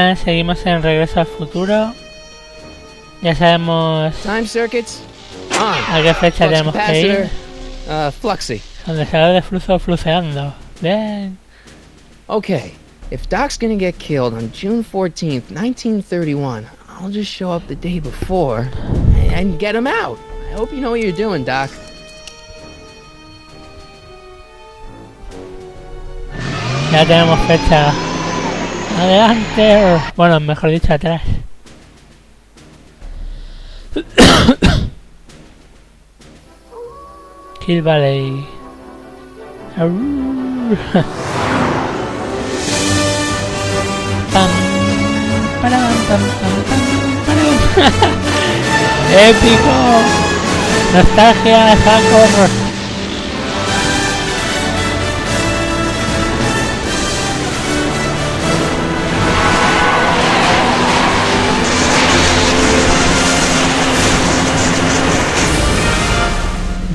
Buenas, seguimos en Regreso al Futuro. Ya sabemos a qué fecha tenemos que ir. Fluxy. Condensador de flujo fluceando. Bien. Okay, if Doc's gonna get killed on June 14th, 1931, I'll just show up the day before and get him out. I hope you know what you're doing, Doc. Ya tenemos fecha. Adelante. Bueno, mejor dicho, atrás. Kill Valley. Pam, param, pam, pam, pam, param. Épico. Nostalgia, saco.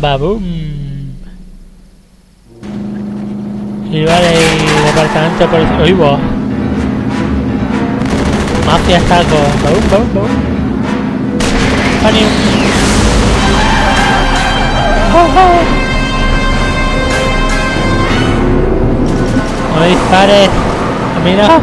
Baboom. Y vale, departamento de policía. ¡Uy, bo! Mafia saco. Baboom, baboom, baboom. ¡Panium! ¡Oh, oh! ¡No me dispares! ¡Mira!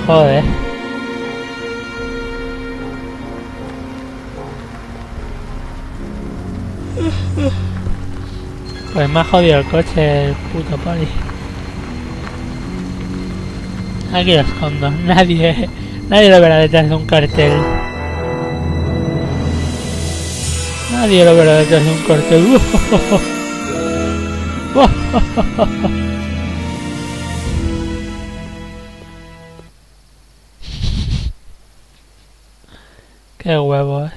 Joder. Pues me ha jodido el coche el puto poli. Aquí lo escondo. Nadie lo verá detrás de un cartel. Nadie lo verá detrás de un cartel. Qué huevos.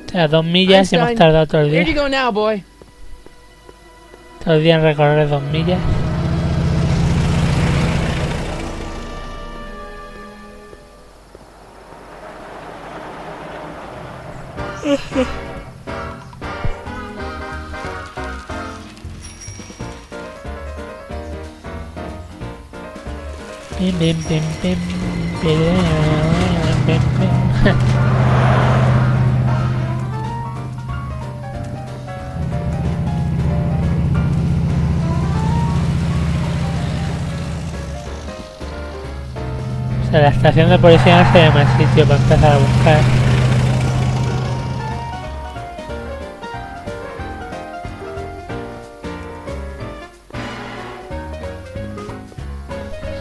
O sea, 2 millas y hemos tardado todo el día. Todo el día en recorrer 2 millas. Bim, bim, bim, bim, bim, bim, bim. O sea, la estación de policía no se llama el sitio para empezar a buscar.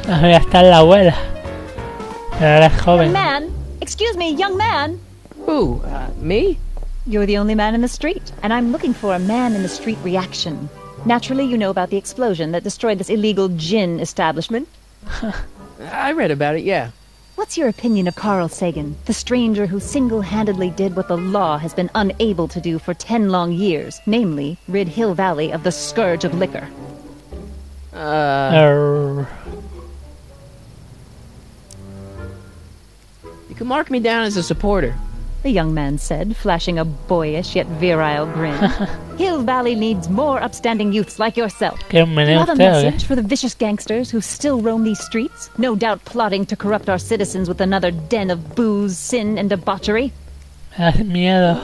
Ahora está la abuela. Pero ahora es joven. Young man, excuse me, young man. Who? Me? You're the only man in the street, and I'm looking for a man in the street reaction. Naturally, you know about the explosion that destroyed this illegal gin establishment. I read about it, yeah. What's your opinion of Carl Sagan, the stranger who single-handedly did what the law has been unable to do for 10 long years, namely, rid Hill Valley of the scourge of liquor? You can mark me down as a supporter. The young man said, flashing a boyish yet virile grin. Hill Valley needs more upstanding youths like yourself. Do you have a message for the vicious gangsters who still roam these streets, no doubt plotting to corrupt our citizens with another den of booze, sin, and debauchery? Me hace miedo.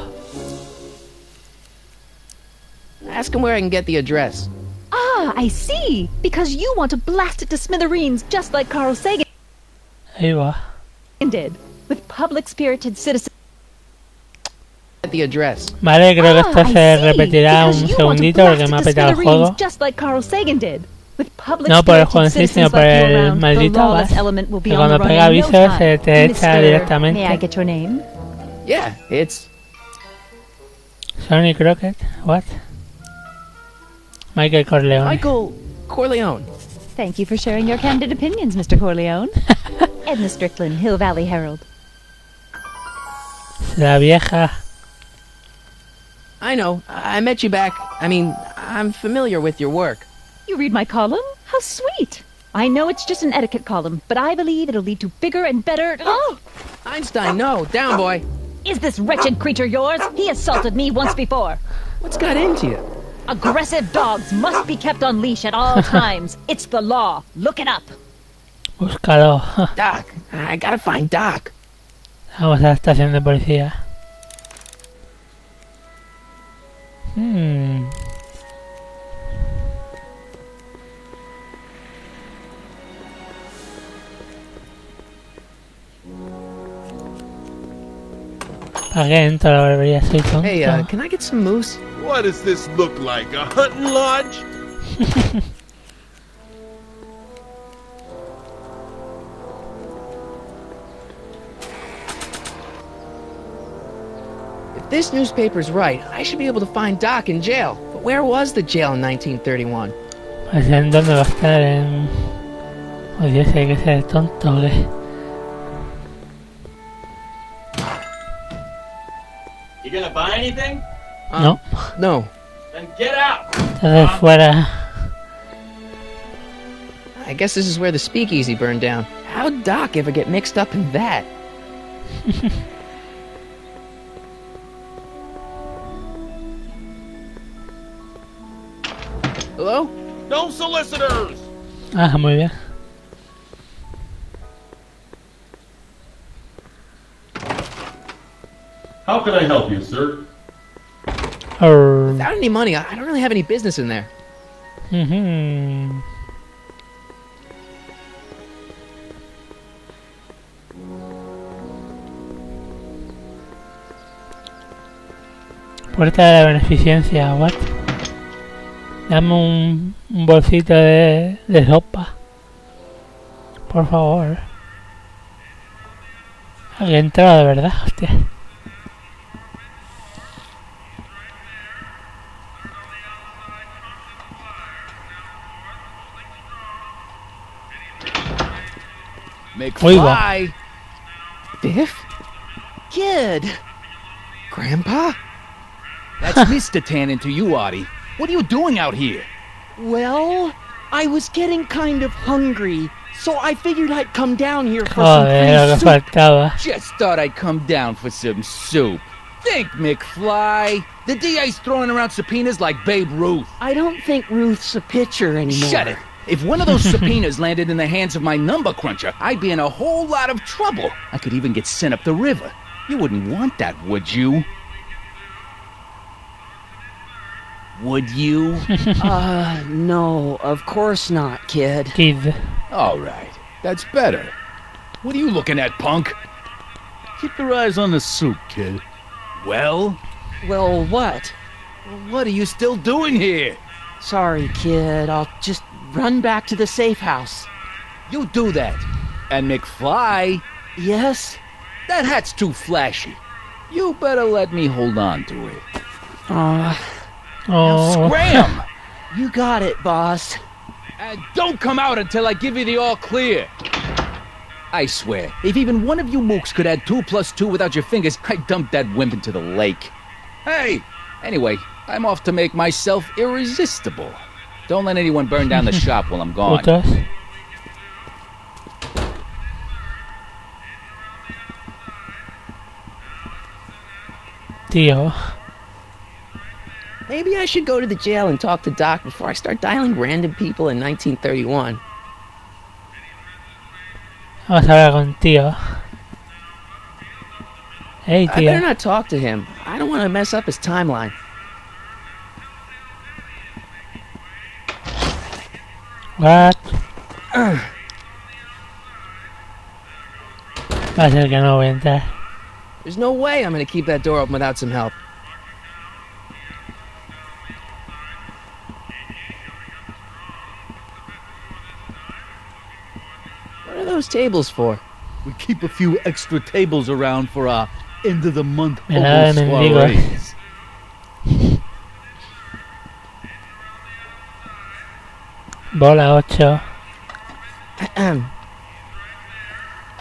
Ask him where I can get the address. Ah, I see. Because you want to blast it to smithereens, just like Carl Sagan Ahí va. did, with public-spirited citizens. The address. Vale, creo que esto se repetirá un segundito porque me ha petado el juego. No por el juego en sí, sino por el maldito bus. Que cuando pega aviso se te echa directamente. Yeah, it's Sonny Crockett. What? Michael Corleone. Michael Corleone. Thank you for sharing your candid opinions, Mr. Corleone. Edna Strickland, Hill Valley Herald. La vieja. I know. I met you back. I'm familiar with your work. You read my column? How sweet. I know it's just an etiquette column, but I believe it'll lead to bigger and better... Oh! Einstein, no. Down, boy. Is this wretched creature yours? He assaulted me once before. What's got into you? Aggressive dogs must be kept on leash at all times. It's the law. Look it up. Búscalo. Doc. I gotta find Doc. Vamos a la estación de policía. ¿Para qué entro a la barbería? Soy tonto. Hey, can I get some moose? What does this look like? A hunting lodge? If this newspaper's right, I should be able to find Doc in jail. But where was the jail in 1931? Pues en dónde va a estar en... Oh Dios, hay que ser tonto, ¿o qué? You gonna buy anything? No. No. Then get out! Entonces fuera. I guess this is where the speakeasy burned down. How'd Doc ever get mixed up in that? Hello? No solicitors! Ah, muy bien. How can I help you, sir? Without any money, I don't really have any business in there. Puerta de la beneficencia, what? Dame un bolsito de sopa. Por favor. Alguien entrado de verdad, hostia. McFly! Biff? Kid! Grandpa? That's Mr. Tannen to you, Artie. What are you doing out here? Well, I was getting kind of hungry, so I figured I'd come down here for Joder, some lo que free soup. faltaba. Just thought I'd come down for some soup. Think, McFly. The DA's throwing around subpoenas like Babe Ruth. I don't think Ruth's a pitcher anymore. Shut it. If one of those subpoenas landed in the hands of my number cruncher, I'd be in a whole lot of trouble. I could even get sent up the river. You wouldn't want that, would you? Would you? No, of course not, kid. Kid. All right. That's better. What are you looking at, punk? Keep your eyes on the soup, kid. Well? Well, what? What are you still doing here? Sorry, kid. I'll just run back to the safe house. You do that. And McFly, Yes? that hat's too flashy. You better let me hold on to it. Now Oh. scram! You got it, boss. And don't come out until I give you the all clear. I swear, if even one of you mooks could add 2 + 2 without your fingers, I'd dump that wimp into the lake. Hey! Anyway, I'm off to make myself irresistible. Don't let anyone burn down the shop while I'm gone. Putos. Tío. Maybe I should go to the jail and talk to Doc before I start dialing random people in 1931. Vamos a hablar con tío. Hey, I better tío. not talk to him. I don't want to mess up his timeline. What? Va a ser que no voy a entrar. There's no way I'm going to keep that door open without some help. What are those tables for? We keep a few extra tables around for our end of the month Mirada de hobo mendigo. soirees. Bola 8.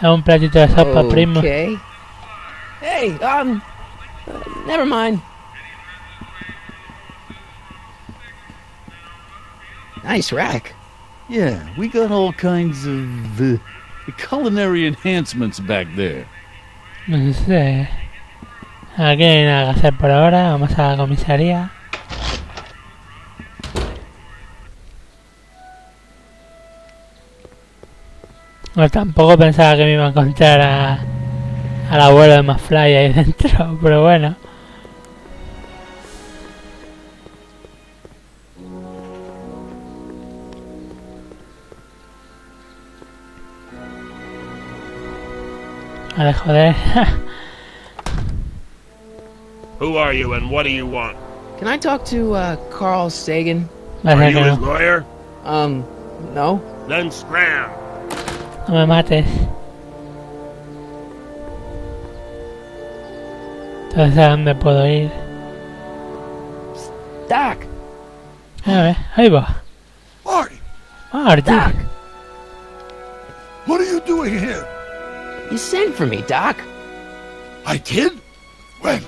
Un platito de sopa, primo. Okay. Hey, never mind. Nice rack. Yeah, we got all kinds of culinary enhancements back there. No sé. Aquí no hay nada que hacer por ahora. Vamos a la comisaría. No, tampoco pensaba que me iba a encontrar al abuelo de Mafly ahí dentro, pero bueno. Vale, joder. Who are you and what do you want? Can I talk to, Carl Sagan? Are you his lawyer? No. Then scram. No me mates. Entonces, ¿a dónde puedo ir? Doc! A ver, ahí va. Marty! Marty. Doc! What are you doing here? You sent for me, Doc. I did? When?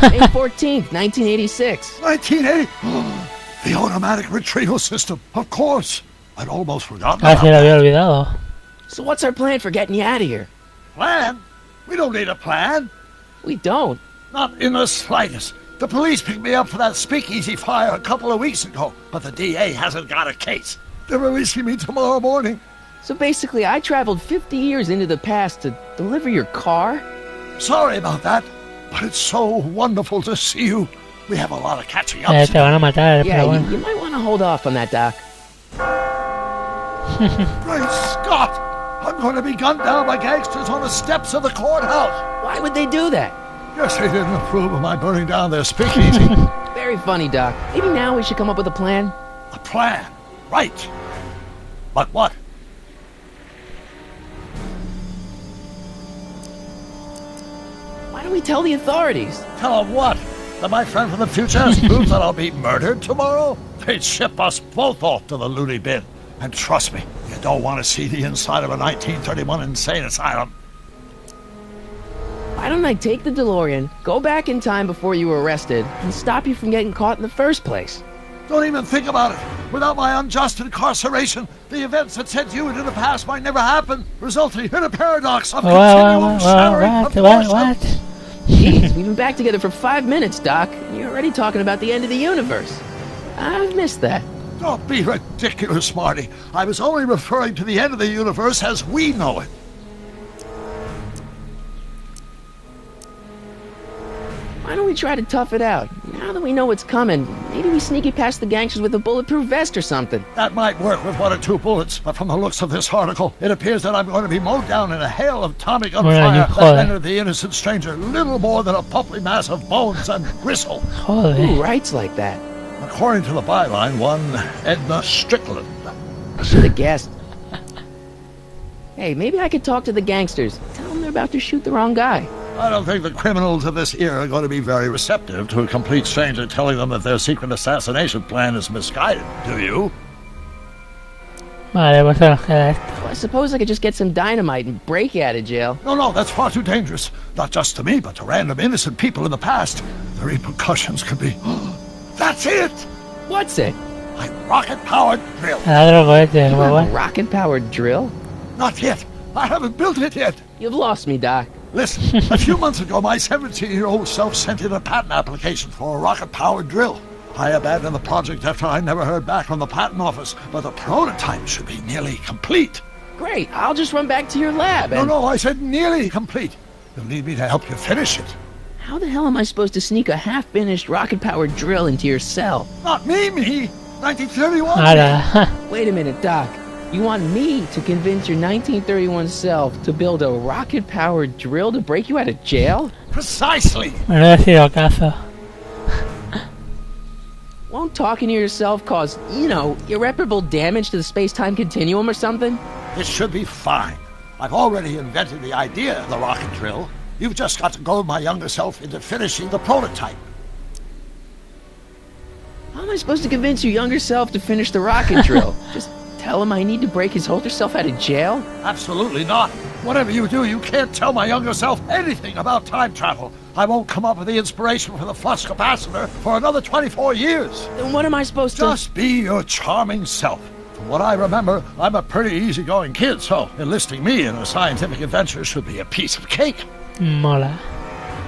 May 14th, 1986. 1980? The automatic retrieval system. Of course. I'd almost forgotten Ah, about se lo había that. olvidado. So what's our plan for getting you out of here? Plan? We don't need a plan. We don't. Not in the slightest. The police picked me up for that speakeasy fire a couple of weeks ago, but the DA hasn't got a case. They're releasing me tomorrow morning. So basically, I traveled 50 years into the past to deliver your car? Sorry about that, but it's so wonderful to see you. We have a lot of catching up to Te van a matar, Yeah, pero bueno. you might want to hold off on that, Doc. Great Scott! I'm going to be gunned down by gangsters on the steps of the courthouse. Why would they do that? Guess they didn't approve of my burning down their speakeasy. Very funny, Doc. Maybe now we should come up with a plan. A plan, right. But what? Why don't we tell the authorities? Tell them what? That my friend from the future has proof that I'll be murdered tomorrow? They'd ship us both off to the loony bin. And trust me, you don't want to see the inside of a 1931 insane asylum. Why don't I take the DeLorean, go back in time before you were arrested, and stop you from getting caught in the first place? Don't even think about it. Without my unjust incarceration, the events that sent you into the past might never happen, resulting in a paradox of continuum shattering proportion. What? Jeez, we've been back together for 5 minutes, Doc, and you're already talking about the end of the universe. I've missed that. Don't be ridiculous, Marty. I was only referring to the end of the universe as we know it. Why don't we try to tough it out? Now that we know what's coming, maybe we sneak it past the gangsters with a bulletproof vest or something. That might work with 1 or 2 bullets, but from the looks of this article, it appears that I'm going to be mowed down in a hail of atomic gunfire that rendered the innocent stranger little more than a puppy mass of bones and gristle. Who writes like that? According to the byline, one Edna Strickland. I should have guessed. Hey, maybe I could talk to the gangsters. Tell them they're about to shoot the wrong guy. I don't think the criminals of this era are going to be very receptive to a complete stranger telling them that their secret assassination plan is misguided, do you? Vale, pues nos queda esto. Well, I suppose I could just get some dynamite and break you out of jail. No, that's far too dangerous. Not just to me, but to random innocent people in the past. The repercussions could be... That's it! What's it? My rocket-powered drill. A rocket-powered drill? Not yet. I haven't built it yet. You've lost me, Doc. Listen, a few months ago, my 17-year-old self sent in a patent application for a rocket-powered drill. I abandoned the project after I never heard back from the patent office, but the prototype should be nearly complete. Great, I'll just run back to your lab and... No, I said nearly complete. You'll need me to help you finish it. How the hell am I supposed to sneak a half-finished rocket-powered drill into your cell? Not me! 1931! Wait a minute, Doc. You want me to convince your 1931 self to build a rocket-powered drill to break you out of jail? Precisely! Won't talking to yourself cause, irreparable damage to the space-time continuum or something? It should be fine. I've already invented the idea of the rocket drill. You've just got to goad my younger self into finishing the prototype. How am I supposed to convince your younger self to finish the rocket drill? Just tell him I need to break his older self out of jail? Absolutely not. Whatever you do, you can't tell my younger self anything about time travel. I won't come up with the inspiration for the flux capacitor for another 24 years. Then what am I supposed to... Just be your charming self. From what I remember, I'm a pretty easygoing kid, so enlisting me in a scientific adventure should be a piece of cake. Mola.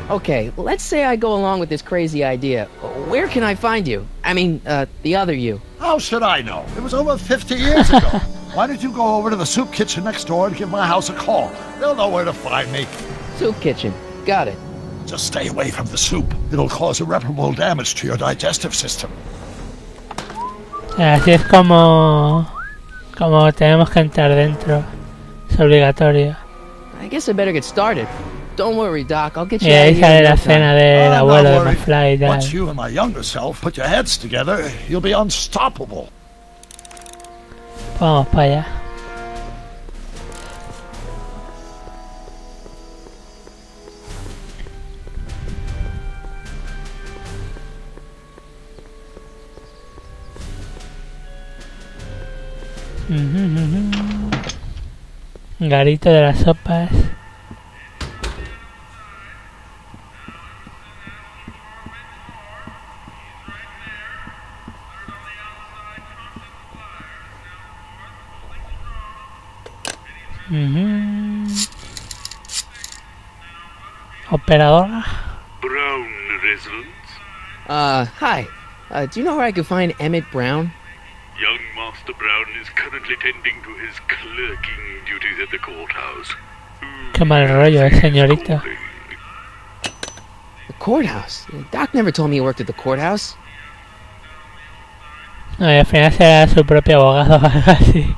Okay, let's say I go along with this crazy idea. Where can I find you? I mean, the other you. How should I know? It was over 50 years ago. Why don't you go over to the soup kitchen next door and give my house a call? They'll know where to find me. Soup kitchen. Got it. Just stay away from the soup. It'll cause irreparable damage to your digestive system. Así es como tenemos que entrar dentro. Es obligatorio. I guess I better get started. Don't worry, Doc. I'll get you Y out ahí of here sale in la no time. cena del abuelo de McFly y tal. Once you and my younger self put your heads together, you'll be unstoppable. Vamos para allá. Garito de las sopas. Operadora. Brown residence. Hi. Do you know where I could find Emmett Brown? Young Master Brown is currently tending to his clerking duties at the courthouse. Qué mal rollo, señorito. The courthouse? Doc never told me he worked at the courthouse. No, y al final será su propio abogado o algo así.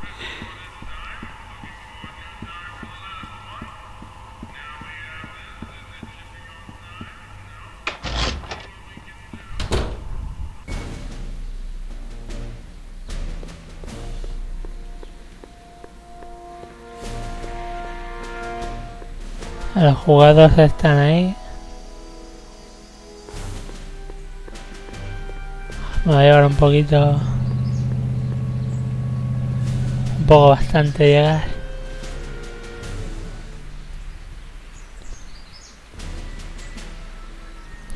Los jugadores están ahí. Me va a llevar un poco bastante llegar.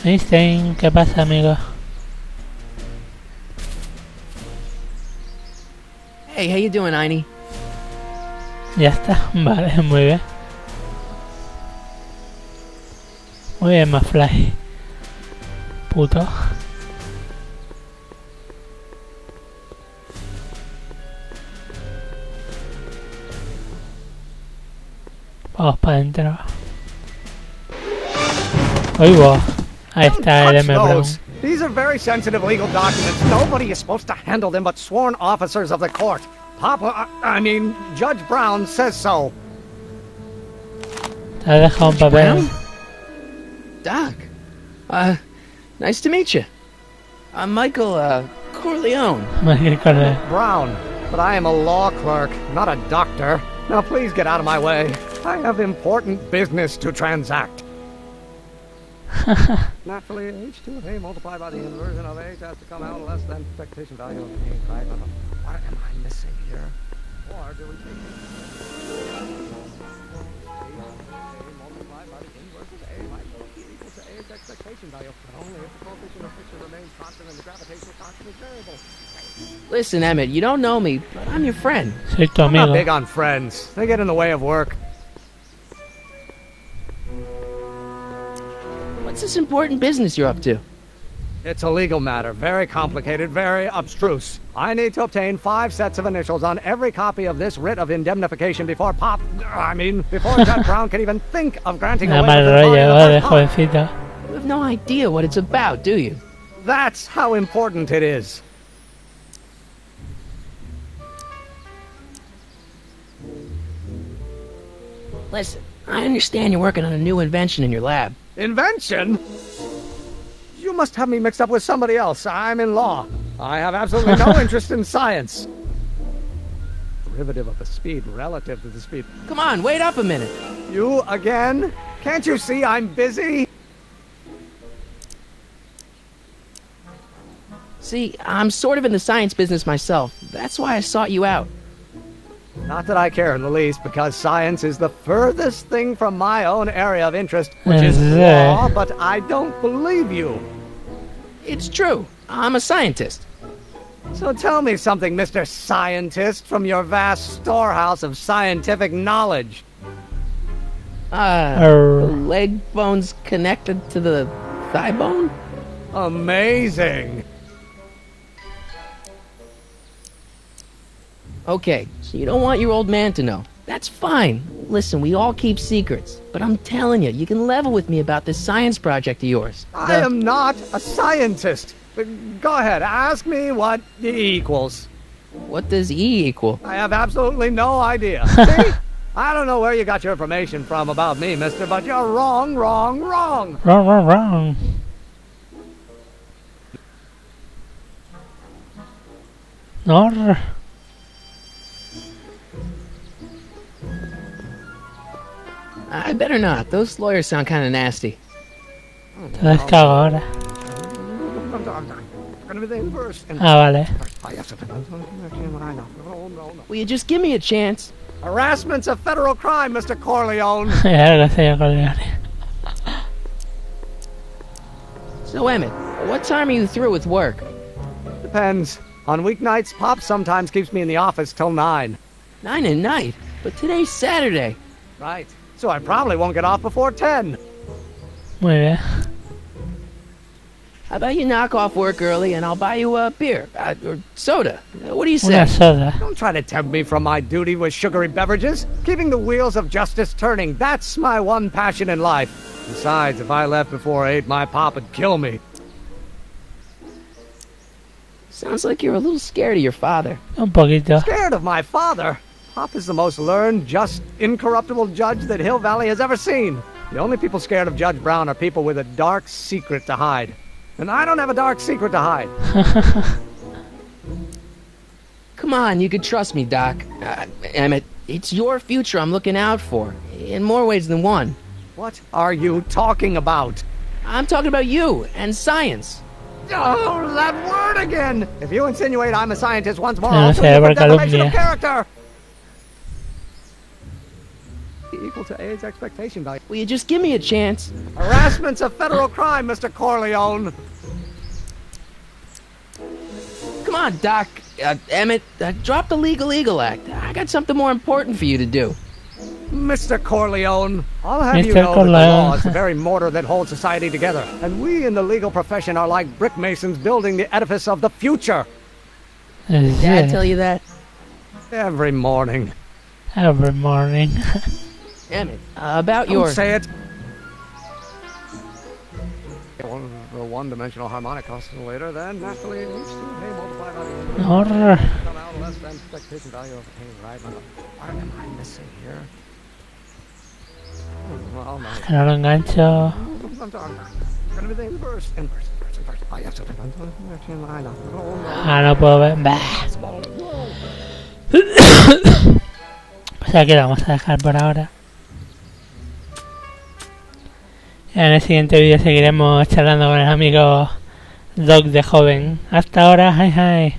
Einstein, ¿qué pasa, amigo? Hey, how you doing, Einie? Ya está, vale, muy bien. Muy bien, McFly. Puto. Vamos para adentro. Oigo. Ahí está el M. Brown. These are very sensitive legal documents. Nobody is supposed to handle them but sworn officers of the court. Judge Brown says so. Te has dejado un papel. Doc. Nice to meet you. I'm Michael, Corleone. Michael Corleone. Brown, but I am a law clerk, not a doctor. Now please get out of my way. I have important business to transact. Naturally, h to a multiplied by the inversion of h has to come out less than expectation value of a, right? What am I missing here? Or do we take multiplied by the inverse of a, right? Equals to a's expectation value, but only if the coefficient of friction remains constant and the gravitational constant is variable. Listen, Emmett, you don't know me, but I'm your friend. Soy tu I'm amigo. not big on friends. They get in the way of work. What's this important business you're up to? It's a legal matter. Very complicated, very abstruse. I need to obtain 5 sets of initials on every copy of this writ of indemnification before Judge Brown can even think of granting away mal the rollo, de jovencito. You have no idea what it's about, do you? That's how important it is. Listen, I understand you're working on a new invention in your lab. Invention? You must have me mixed up with somebody else. I'm in law. I have absolutely no interest in science. Derivative of the speed relative to the speed. Come on, wait up a minute. You again? Can't you see I'm busy? See, I'm sort of in the science business myself. That's why I sought you out. Not that I care in the least, because science is the furthest thing from my own area of interest, which is law, but I don't believe you. It's true. I'm a scientist. So tell me something, Mr. Scientist, from your vast storehouse of scientific knowledge. The leg bone's connected to the thigh bone? Amazing. Okay, so you don't want your old man to know. That's fine. Listen, we all keep secrets. But I'm telling you, you can level with me about this science project of yours. I am not a scientist. Go ahead, ask me what E equals. What does E equal? I have absolutely no idea. See? I don't know where you got your information from about me, mister, but you're wrong. Wrong. No. I better not. Those lawyers sound kind of nasty. Te descargo ahora. Vale. Will you just give me a chance? Harassment's a federal crime, Mr. Corleone. So, Emmett, what time are you through with work? Depends. On weeknights, Pop sometimes keeps me in the office till 9. 9 at night? But today's Saturday. Right. So I probably won't get off before 10. Muy bien. How about you knock off work early and I'll buy you a beer or soda? What do you say? Una soda. Don't try to tempt me from my duty with sugary beverages. Keeping the wheels of justice turning, that's my one passion in life. Besides, if I left before 8, my pop would kill me. Sounds like you're a little scared of your father. Un poquito. Scared of my father? Pop is the most learned, just, incorruptible judge that Hill Valley has ever seen. The only people scared of Judge Brown are people with a dark secret to hide. And I don't have a dark secret to hide. Come on, you can trust me, Doc. Emmett, it's your future I'm looking out for. In more ways than one. What are you talking about? I'm talking about you and science. Oh, that word again! If you insinuate I'm a scientist once more, No I'll sé, do por a defamation of calumnia. character! Equal to A's expectation value. Will you just give me a chance? Harassment's a federal crime, Mr. Corleone. Come on, Doc. Emmett, drop the Legal Eagle Act. I got something more important for you to do. Mr. Corleone, I'll have you Mr. know that the law Corleone. is the very mortar that holds society together. And we in the legal profession are like brick masons building the edifice of the future. Did Dad tell you that? Every morning. Every morning. Emmett, about Don't your... say it. The one-dimensional harmonic oscillator then naturally leads to A multiplied by the No. come out less than expectation value of A, right? What am I missing here? Well, no. Que no lo engancho. Gonna be the inverse. Ah, no puedo ver. Bah. Pues aquí lo vamos a dejar por ahora. En el siguiente vídeo seguiremos charlando con el amigo Doc de joven. Hasta ahora, hi hi.